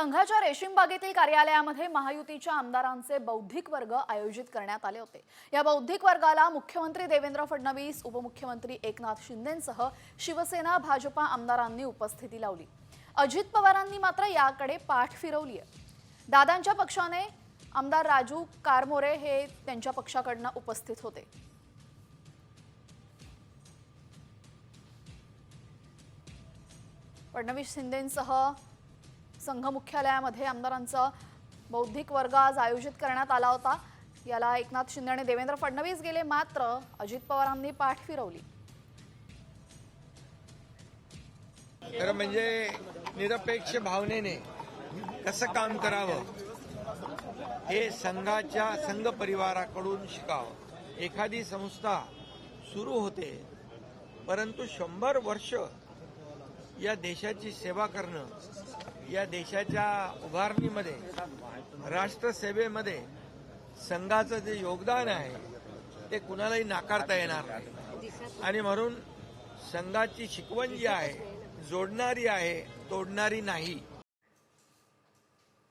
संघाच्या रेशीमबागेतील कार्यालयामध्ये महायुतीच्या आमदारांचे बौद्धिक वर्ग आयोजित करण्यात आले होते। या बौद्धिक वर्गाला मुख्यमंत्री देवेंद्र फडणवीस, उपमुख्यमंत्री एकनाथ शिंदेंसह शिवसेना भाजपा आमदारांनी उपस्थिती लावली। अजित पवारांनी मात्र याकडे पाठ फिरवली आहे। दादांच्या पक्षाने आमदार राजू कारमोरे हे त्यांच्या पक्षाकडून उपस्थित होते। फडणवीस शिंदेंसह संघ मुख्यालयामध्ये आमदारांचा बौद्धिक वर्ग आज आयोजित करण्यात आला होता। याला एकनाथ शिंदे आणि देवेंद्र फडणवीस गेले, मात्र अजित पवारांनी पाठ फिरवली। तर म्हणजे निरपेक्ष भावनेने कसं काम करावं हे संघ परिवाराकडून शिकावं। एखादी संस्था सुरू होते, परंतु 100 वर्ष या देशाची सेवा करणं, या देशाच्या उभारणीमध्ये, राष्ट्रसेवेमध्ये संघाचं जे योगदान आहे ते कुणालाही नाकारता येणार नाही। आणि म्हणून संघाची शिकवण जी आहे जोडणारी आहे, तोडणारी नाही।